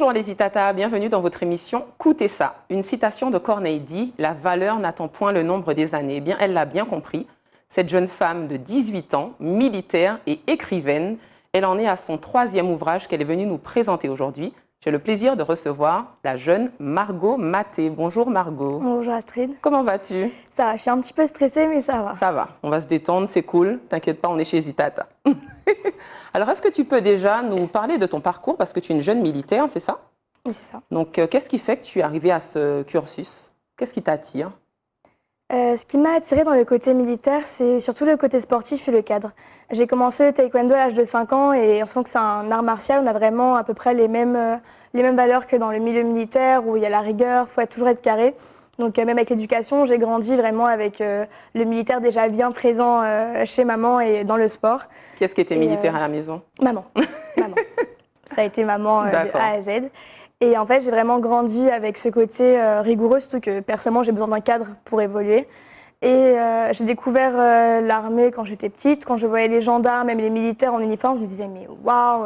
Bonjour les Itata, bienvenue dans votre émission Coutez ça. Une citation de Corneille dit « La valeur n'attend point le nombre des années ». Eh bien, elle l'a bien compris. Cette jeune femme de 18 ans, militaire et écrivaine, elle en est à son 3e ouvrage qu'elle est venue nous présenter aujourd'hui. J'ai le plaisir de recevoir la jeune Margot Maté. Bonjour Margot. Bonjour Astrid. Comment vas-tu? Ça va, je suis un petit peu stressée, mais ça va. Ça va, on va se détendre, c'est cool. T'inquiète pas, on est chez Zitata. Alors, est-ce que tu peux déjà nous parler de ton parcours? Parce que tu es une jeune militaire, c'est ça? Oui, c'est ça. Donc, qu'est-ce qui fait que tu es arrivée à ce cursus? Qu'est-ce qui t'attire? Ce qui m'a attirée dans le côté militaire, c'est surtout le côté sportif et le cadre. J'ai commencé le taekwondo à l'âge de 5 ans et on sent que c'est un art martial. On a vraiment à peu près les mêmes valeurs que dans le milieu militaire où il y a la rigueur, il faut toujours être carré. Donc même avec l'éducation, j'ai grandi vraiment avec le militaire déjà bien présent chez maman et dans le sport. Qui est-ce qui était militaire à la maison? Maman. Maman. Ça a été maman de A à Z. Et en fait, j'ai vraiment grandi avec ce côté rigoureux, surtout que personnellement, j'ai besoin d'un cadre pour évoluer. Et j'ai découvert l'armée quand j'étais petite. Quand je voyais les gendarmes, même les militaires en uniforme, je me disais, mais waouh,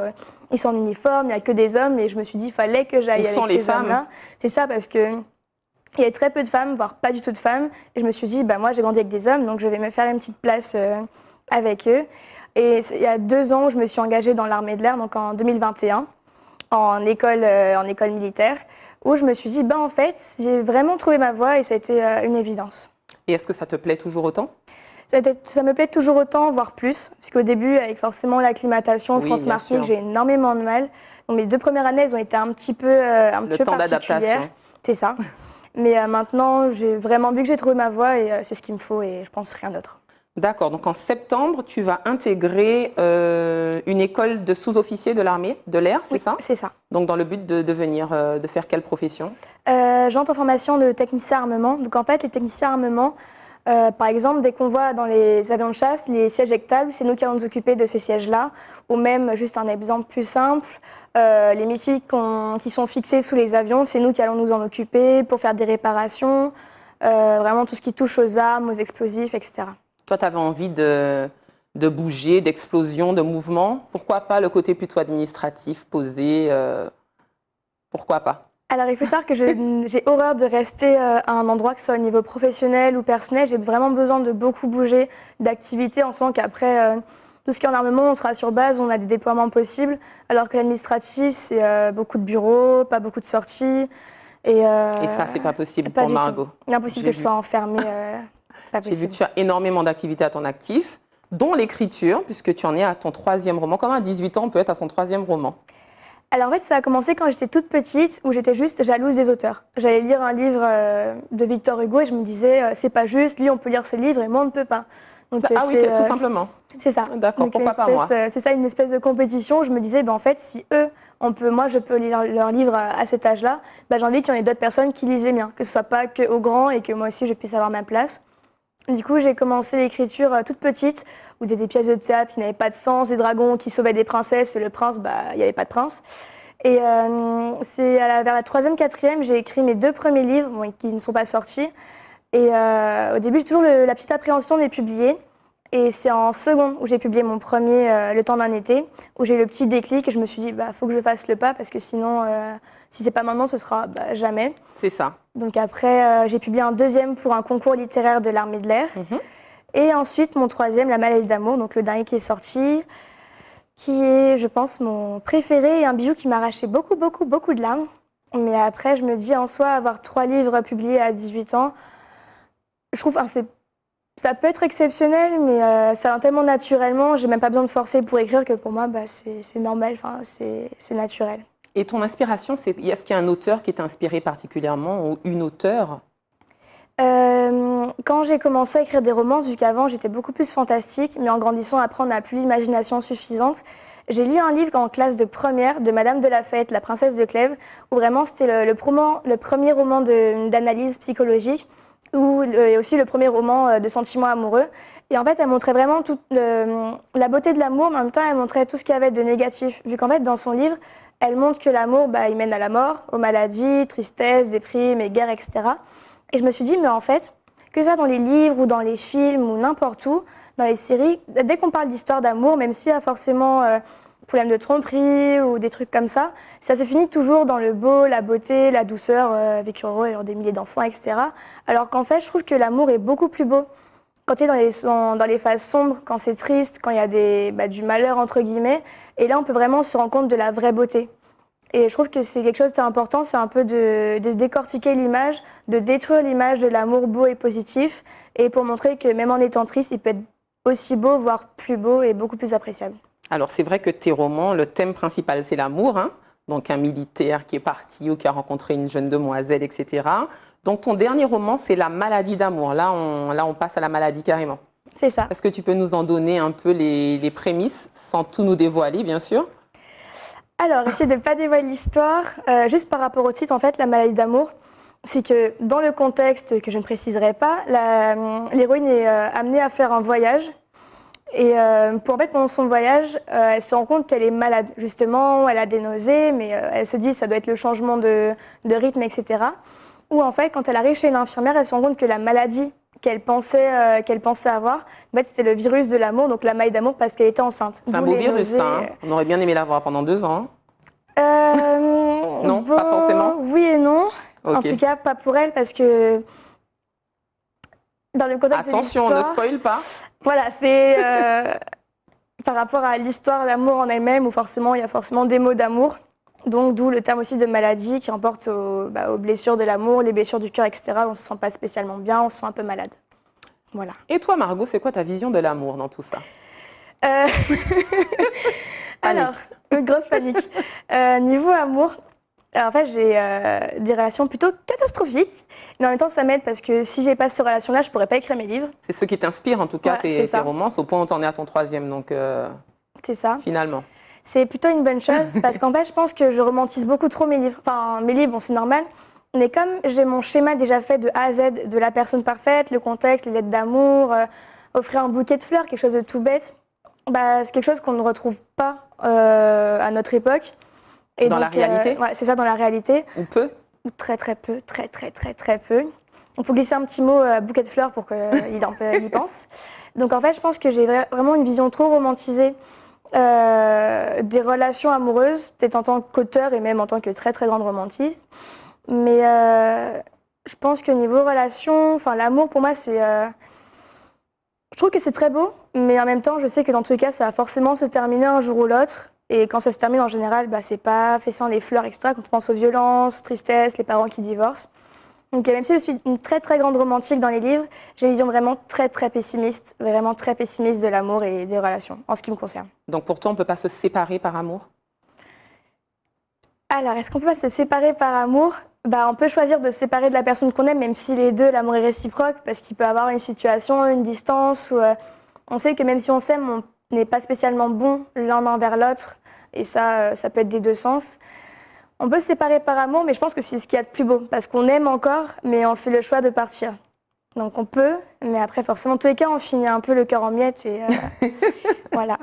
ils sont en uniforme, il n'y a que des hommes. Et je me suis dit, il fallait que j'aille avec ces hommes-là. C'est ça, parce qu'il y a très peu de femmes, voire pas du tout de femmes. Et je me suis dit, bah, moi, j'ai grandi avec des hommes, donc je vais me faire une petite place avec eux. Et il y a 2 ans, je me suis engagée dans l'armée de l'air, donc en 2021. En école militaire, où je me suis dit, ben en fait, j'ai vraiment trouvé ma voie et ça a été une évidence. Et est-ce que ça te plaît toujours autant? Ça me plaît toujours autant, voire plus, puisqu'au début, avec forcément l'acclimatation, oui, France Martinique, j'ai énormément de mal. Donc mes 2 premières années, elles ont été un petit peu particulières. C'est ça. Mais maintenant, j'ai vraiment vu que j'ai trouvé ma voie et c'est ce qu'il me faut et je pense rien d'autre. D'accord, donc en septembre, tu vas intégrer une école de sous-officiers de l'armée de l'air, c'est ça? C'est ça. Donc dans le but de faire quelle profession? J'entre en formation de technicien armement. Donc en fait, les techniciens armement, par exemple, dès qu'on voit dans les avions de chasse les sièges éjectables, c'est nous qui allons nous occuper de ces sièges-là. Ou même, juste un exemple plus simple, les missiles qui sont fixés sous les avions, c'est nous qui allons nous en occuper pour faire des réparations, vraiment tout ce qui touche aux armes, aux explosifs, etc. Toi, tu avais envie de bouger, d'explosion, de mouvement. Pourquoi pas le côté plutôt administratif, posé? Pourquoi pas? Alors, il faut savoir que j'ai horreur de rester à un endroit, que ce soit au niveau professionnel ou personnel. J'ai vraiment besoin de beaucoup bouger, d'activités, en sachant qu'après, tout ce qui est en armement, on sera sur base, on a des déploiements possibles. Alors que l'administratif, c'est beaucoup de bureaux, pas beaucoup de sorties. Et ça, c'est pas possible pour Margot. Impossible que je sois enfermée. J'ai vu que tu as énormément d'activités à ton actif, dont l'écriture, puisque tu en es à ton 3e roman. Comment à 18 ans, on peut être à son 3e roman? Alors en fait, ça a commencé quand j'étais toute petite, où j'étais juste jalouse des auteurs. J'allais lire un livre de Victor Hugo et je me disais, c'est pas juste, lui on peut lire ses livres et moi on ne peut pas. Donc, oui, tout simplement. C'est ça. D'accord, pourquoi pas moi? C'est ça, une espèce de compétition. Je me disais, en fait, si eux, moi je peux lire leur livre à cet âge-là, j'ai envie qu'il y en ait d'autres personnes qui lisaient bien, que ce soit pas que aux grands et que moi aussi je puisse avoir ma place. Du coup, j'ai commencé l'écriture toute petite, où c'était des pièces de théâtre qui n'avaient pas de sens, des dragons qui sauvaient des princesses et le prince, il n'y avait pas de prince. Et c'est vers la 3e, 4e, j'ai écrit mes 2 premiers livres qui ne sont pas sortis. Et au début, j'ai toujours la petite appréhension de les publier. Et c'est en seconde où j'ai publié mon premier, Le temps d'un été, où j'ai eu le petit déclic et je me suis dit, faut que je fasse le pas parce que sinon, si c'est pas maintenant, ce sera jamais. C'est ça. Donc après, j'ai publié un 2e pour un concours littéraire de l'armée de l'air. Et ensuite, mon 3e, La maladie d'amour, donc le dernier qui est sorti, qui est, je pense, mon préféré et un bijou qui m'a arraché beaucoup, beaucoup, beaucoup de larmes. Mais après, je me dis, en soi, avoir 3 livres publiés à 18 ans, je trouve, ça peut être exceptionnel, mais ça vient tellement naturellement, j'ai même pas besoin de forcer pour écrire que pour moi, c'est normal, c'est naturel. Et ton inspiration, est-ce qu'il y a un auteur qui t'a inspiré particulièrement ou une auteure? Quand j'ai commencé à écrire des romances, vu qu'avant j'étais beaucoup plus fantastique, mais en grandissant après on n'a plus l'imagination suffisante, j'ai lu un livre en classe de première de Madame de Lafayette, La princesse de Clèves, où vraiment c'était le premier roman d'analyse psychologique, et aussi le premier roman de sentiments amoureux. Et en fait, elle montrait vraiment toute la beauté de l'amour, mais en même temps, elle montrait tout ce qu'il y avait de négatif. Vu qu'en fait, dans son livre, elle montre que l'amour, il mène à la mort, aux maladies, tristesse, déprime et guerre, etc. Et je me suis dit, mais en fait, que ça dans les livres ou dans les films ou n'importe où, dans les séries, dès qu'on parle d'histoire d'amour, même s'il y a forcément problèmes de tromperie ou des trucs comme ça, ça se finit toujours dans le beau, la beauté, la douceur, vécurent heureux ayant des milliers d'enfants, etc. Alors qu'en fait, je trouve que l'amour est beaucoup plus beau quand il est dans les phases sombres, quand c'est triste, quand il y a du malheur, entre guillemets. Et là, on peut vraiment se rendre compte de la vraie beauté. Et je trouve que c'est quelque chose d'important, c'est un peu de décortiquer l'image, de détruire l'image de l'amour beau et positif, et pour montrer que même en étant triste, il peut être aussi beau, voire plus beau et beaucoup plus appréciable. Alors, c'est vrai que tes romans, le thème principal, c'est l'amour, hein, donc un militaire qui est parti ou qui a rencontré une jeune demoiselle, etc. Donc, ton dernier roman, c'est La maladie d'amour. Là, on passe à la maladie carrément. C'est ça. Est-ce que tu peux nous en donner un peu les prémices, sans tout nous dévoiler, bien sûr? Alors, essayer de ne pas dévoiler l'histoire, juste par rapport au titre, en fait, La maladie d'amour, c'est que dans le contexte que je ne préciserai pas, l'héroïne est amenée à faire un voyage. Et pendant son voyage, elle se rend compte qu'elle est malade. Justement, elle a des nausées, mais elle se dit que ça doit être le changement de rythme, etc. Ou en fait, quand elle arrive chez une infirmière, elle se rend compte que la maladie qu'elle pensait avoir, en fait, c'était le virus de l'amour, donc la maladie d'amour, parce qu'elle était enceinte. C'est un beau virus, ça. Hein. On aurait bien aimé l'avoir pendant 2 ans. Non, pas forcément. Oui et non. Okay. En tout cas, pas pour elle, parce que dans le contexte attention, de ne spoil pas. Voilà, c'est par rapport à l'histoire d'amour en elle-même, où il y a forcément des mots d'amour. Donc, d'où le terme aussi de maladie qui emporte aux blessures de l'amour, les blessures du cœur, etc. On ne se sent pas spécialement bien, on se sent un peu malade. Voilà. Et toi, Margot, c'est quoi ta vision de l'amour dans tout ça? Alors, une grosse panique. Niveau amour, en fait, j'ai des relations plutôt catastrophiques. Mais en même temps, ça m'aide parce que si j'ai pas ces relations-là, je pourrais pas écrire mes livres. C'est ce qui t'inspire, en tout cas, tes romances, au point où tu en es à ton 3e. Donc, c'est ça. Finalement. C'est plutôt une bonne chose parce qu'en fait, je pense que je romantise beaucoup trop mes livres. Enfin, mes livres, bon, c'est normal. Mais comme j'ai mon schéma déjà fait de A à Z, de la personne parfaite, le contexte, les lettres d'amour, offrir un bouquet de fleurs, quelque chose de tout bête, c'est quelque chose qu'on ne retrouve pas à notre époque. Et dans la réalité ouais, c'est ça, dans la réalité. Ou peu? Très, très peu. Très, très, très, très peu. Il faut glisser un petit mot bouquet de fleurs pour qu'il y pense. Donc, en fait, je pense que j'ai vraiment une vision trop romantisée des relations amoureuses, peut-être en tant qu'auteur et même en tant que très très grande romantiste. Mais je pense que niveau relation, l'amour pour moi c'est... je trouve que c'est très beau, mais en même temps je sais que dans tous les cas ça va forcément se terminer un jour ou l'autre. Et quand ça se termine en général, c'est pas fait sans les fleurs, etc. Quand on pense aux violences, aux tristesses, les parents qui divorcent. Donc même si je suis une très très grande romantique dans les livres, j'ai une vision vraiment très très pessimiste de l'amour et des relations, en ce qui me concerne. Donc pour toi, on ne peut pas se séparer par amour? Alors, est-ce qu'on peut pas se séparer par amour? On peut choisir de se séparer de la personne qu'on aime, même si les deux, l'amour est réciproque, parce qu'il peut y avoir une situation, une distance, où on sait que même si on s'aime, on n'est pas spécialement bon l'un envers l'autre, et ça peut être des deux sens. On peut se séparer par amour, mais je pense que c'est ce qu'il y a de plus beau, parce qu'on aime encore, mais on fait le choix de partir. Donc on peut, mais après, forcément, en tous les cas, on finit un peu le cœur en miettes, et voilà.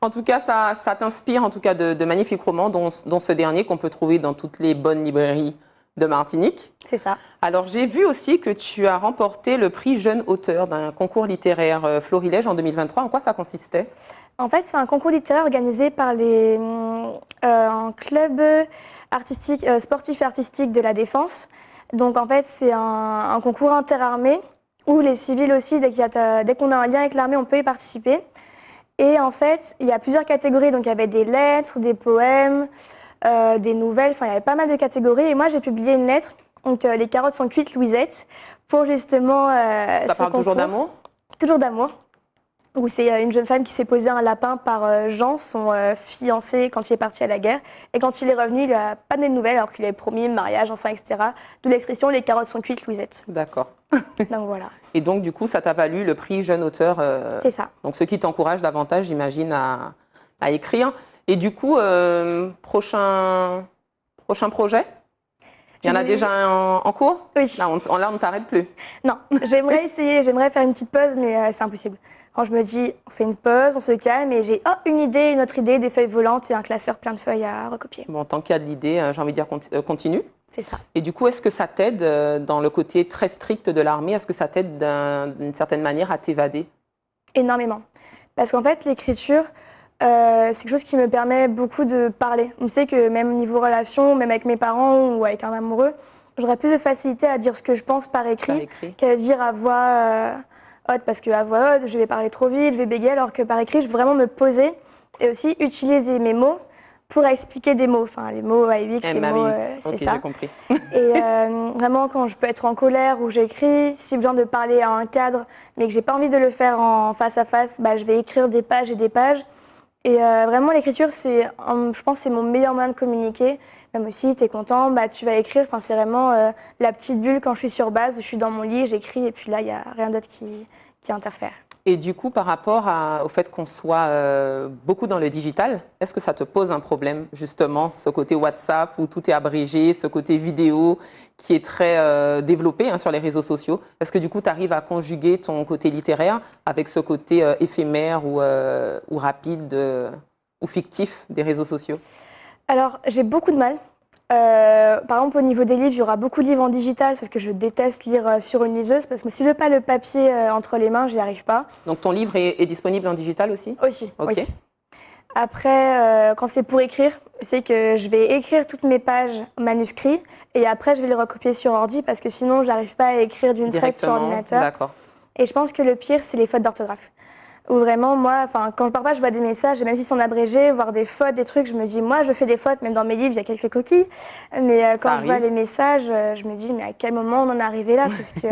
En tout cas, ça t'inspire en tout cas de magnifiques romans, dont ce dernier qu'on peut trouver dans toutes les bonnes librairies de Martinique. C'est ça. Alors, j'ai vu aussi que tu as remporté le prix Jeune Auteur d'un concours littéraire Florilège en 2023. En quoi ça consistait? En fait, c'est un concours littéraire organisé par un club artistique, sportif et artistique de la Défense. Donc, en fait, c'est un concours interarmé où les civils aussi, dès qu'on a un lien avec l'armée, on peut y participer. Et en fait, il y a plusieurs catégories. Donc, il y avait des lettres, des poèmes, des nouvelles. Enfin, il y avait pas mal de catégories. Et moi, j'ai publié une lettre, donc Les carottes sont cuites, Louisette, pour justement ça parle toujours d'amour? Toujours d'amour. Où c'est une jeune femme qui s'est posé un lapin par Jean, son fiancé, quand il est parti à la guerre. Et quand il est revenu, il n'a pas donné de nouvelles, alors qu'il avait promis mariage, enfin, etc. D'où l'expression « Les carottes sont cuites, Louisette ». D'accord. Donc voilà. Et donc, du coup, ça t'a valu le prix Jeune Auteur. C'est ça. Donc, ce qui t'encourage davantage, j'imagine, à écrire. Et du coup, prochain projet? Il y en a déjà un en cours? Oui. Là, on ne t'arrête plus. Non, j'aimerais essayer, j'aimerais faire une petite pause, mais c'est impossible. Quand je me dis, on fait une pause, on se calme, et j'ai une autre idée, des feuilles volantes et un classeur plein de feuilles à recopier. Bon, tant qu'il y a de l'idée, j'ai envie de dire continue. C'est ça. Et du coup, est-ce que ça t'aide dans le côté très strict de l'armée? Est-ce que ça t'aide d'une certaine manière à t'évader? Énormément. Parce qu'en fait, l'écriture, c'est quelque chose qui me permet beaucoup de parler. On sait que même niveau relation, même avec mes parents ou avec un amoureux, j'aurais plus de facilité à dire ce que je pense par écrit qu'à dire à voix haute, parce qu'à voix haute, je vais parler trop vite, je vais bégayer, alors que par écrit, je veux vraiment me poser et aussi utiliser mes mots pour expliquer des mots. Enfin, les mots AUX, c'est okay, ça. J'ai compris. Et vraiment, quand je peux être en colère ou j'écris, si j'ai besoin de parler à un cadre, mais que j'ai pas envie de le faire en face à face, je vais écrire des pages et des pages. Et vraiment, l'écriture, je pense, c'est mon meilleur moyen de communiquer. Même aussi, tu es content, tu vas écrire. Enfin, c'est vraiment la petite bulle quand je suis sur base, je suis dans mon lit, j'écris, et puis là, il n'y a rien d'autre qui interfère. Et du coup, par rapport au fait qu'on soit beaucoup dans le digital, est-ce que ça te pose un problème, justement, ce côté WhatsApp où tout est abrégé, ce côté vidéo qui est très développé sur les réseaux sociaux? Est-ce que du coup, tu arrives à conjuguer ton côté littéraire avec ce côté éphémère ou rapide ou fictif des réseaux sociaux? Alors, j'ai beaucoup de mal. Par exemple, au niveau des livres, il y aura beaucoup de livres en digital, sauf que je déteste lire sur une liseuse, parce que si je n'ai pas le papier entre les mains, je n'y arrive pas. Donc ton livre est disponible en digital aussi? Aussi, okay. Oui. Après, quand c'est pour écrire, c'est que je vais écrire toutes mes pages manuscrits, et après je vais les recopier sur ordi, parce que sinon, je n'arrive pas à écrire d'une traite sur ordinateur. D'accord. Et je pense que le pire, c'est les fautes d'orthographe. Où vraiment, moi, quand je pars pas, je vois des messages, et même s'ils sont abrégés, voir des fautes, des trucs, je me dis, moi, je fais des fautes, même dans mes livres, il y a quelques coquilles. Mais quand je vois les messages, je me dis, mais à quel moment on en est arrivé là? Parce que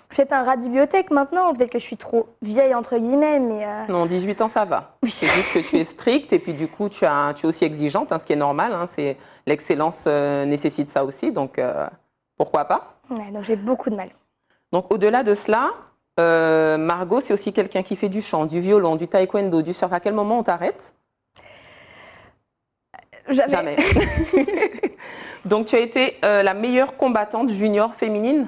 peut-être un rat de bibliothèque maintenant, peut-être que je suis trop vieille, entre guillemets, mais... Non, 18 ans, ça va. Oui. C'est juste que tu es stricte, et puis du coup, tu es aussi exigeante, ce qui est normal. C'est l'excellence nécessite ça aussi, donc pourquoi pas? Ouais, donc j'ai beaucoup de mal. Donc au-delà de cela... Margot, c'est aussi quelqu'un qui fait du chant, du violon, du taekwondo, du surf. À quel moment on t'arrête? Jamais. Donc tu as été la meilleure combattante junior féminine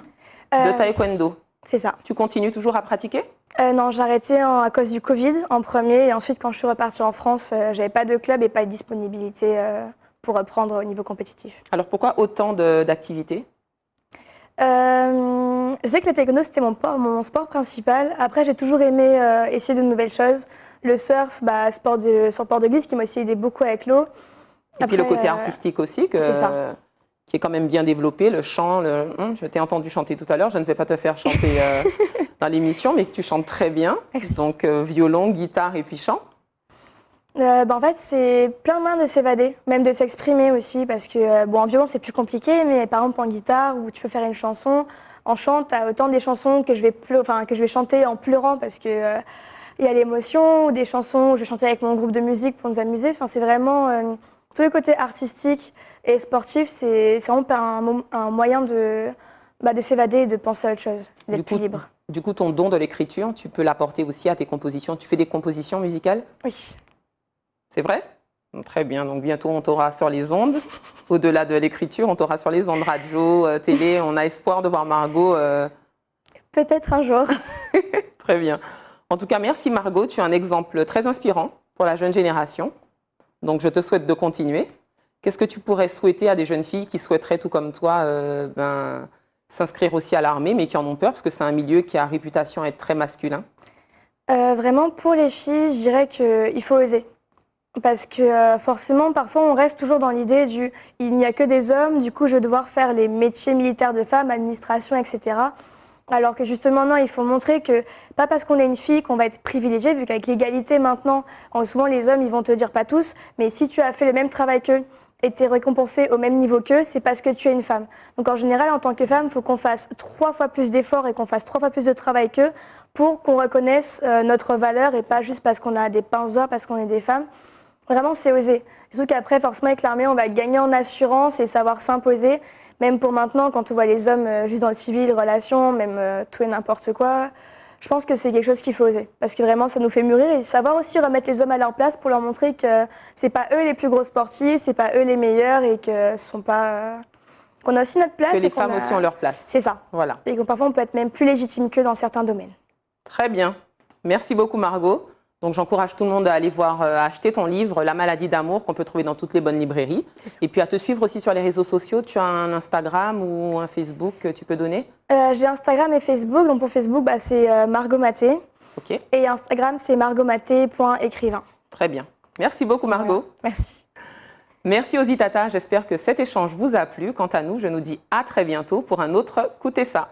de taekwondo. C'est ça. Tu continues toujours à pratiquer? Non, j'ai arrêté à cause du Covid en premier. Et ensuite, quand je suis repartie en France, j'avais pas de club et pas de disponibilité pour reprendre au niveau compétitif. Alors pourquoi autant d'activités? Je sais que le taekwondo, c'était mon sport principal. Après, j'ai toujours aimé essayer de nouvelles choses. Le surf, sport de glisse qui m'a aussi aidé beaucoup avec l'eau. Et puis le côté artistique aussi, qui est quand même bien développé, le chant. Je t'ai entendu chanter tout à l'heure, je ne vais pas te faire chanter dans l'émission, mais que tu chantes très bien. Merci. Donc violon, guitare et puis chant. En fait, c'est plein de moyens de s'évader, même de s'exprimer aussi, parce que en violon, c'est plus compliqué, mais par exemple en guitare, où tu peux faire une chanson, en chant, tu as autant des chansons que je vais chanter en pleurant parce que il y a l'émotion, ou des chansons où je vais chanter avec mon groupe de musique pour nous amuser. Enfin, c'est vraiment tout le côté artistique et sportif, c'est vraiment un moyen de s'évader et de penser à autre chose, d'être plus libre. Du coup, ton don de l'écriture, tu peux l'apporter aussi à tes compositions. Tu fais des compositions musicales? Oui. C'est vrai? Très bien. Donc bientôt, on t'aura sur les ondes. Au-delà de l'écriture, on t'aura sur les ondes radio, télé. On a espoir de voir Margot. Peut-être un jour. Très bien. En tout cas, merci Margot. Tu es un exemple très inspirant pour la jeune génération. Donc, je te souhaite de continuer. Qu'est-ce que tu pourrais souhaiter à des jeunes filles qui souhaiteraient, tout comme toi, s'inscrire aussi à l'armée, mais qui en ont peur, parce que c'est un milieu qui a réputation à être très masculin? Vraiment, pour les filles, je dirais qu'il faut oser. Parce que forcément, parfois, on reste toujours dans l'idée du « il n'y a que des hommes, du coup, je vais devoir faire les métiers militaires de femmes, administration, etc. » Alors que justement, non, il faut montrer que pas parce qu'on est une fille qu'on va être privilégié, vu qu'avec l'égalité maintenant, souvent les hommes, ils vont te dire pas tous, mais si tu as fait le même travail qu'eux et tu es récompensé au même niveau qu'eux, c'est parce que tu es une femme. Donc en général, en tant que femme, il faut qu'on fasse 3 fois plus d'efforts et qu'on fasse 3 fois plus de travail qu'eux pour qu'on reconnaisse notre valeur et pas juste parce qu'on a des pinces d'or, parce qu'on est des femmes. Vraiment, c'est oser. Surtout qu'après, forcément, avec l'armée, on va gagner en assurance et savoir s'imposer. Même pour maintenant, quand on voit les hommes juste dans le civil, relations, même tout et n'importe quoi, je pense que c'est quelque chose qu'il faut oser. Parce que vraiment, ça nous fait mûrir et savoir aussi remettre les hommes à leur place pour leur montrer que c'est pas eux les plus gros sportifs, c'est pas eux les meilleurs et que ce sont pas... qu'on a aussi notre place. Que les femmes aussi ont leur place. C'est ça. Voilà. Et que parfois, on peut être même plus légitime qu'eux dans certains domaines. Très bien. Merci beaucoup, Margot. Donc, j'encourage tout le monde à aller acheter ton livre, La maladie d'amour, qu'on peut trouver dans toutes les bonnes librairies. Et puis, à te suivre aussi sur les réseaux sociaux. Tu as un Instagram ou un Facebook que tu peux donner? J'ai Instagram et Facebook. Donc, pour Facebook, c'est Margot Maté. OK. Et Instagram, c'est margotmaté.écrivain. Très bien. Merci beaucoup, Margot. Voilà. Merci. Merci aux Itata. J'espère que cet échange vous a plu. Quant à nous, je nous dis à très bientôt pour un autre Écoutez ça.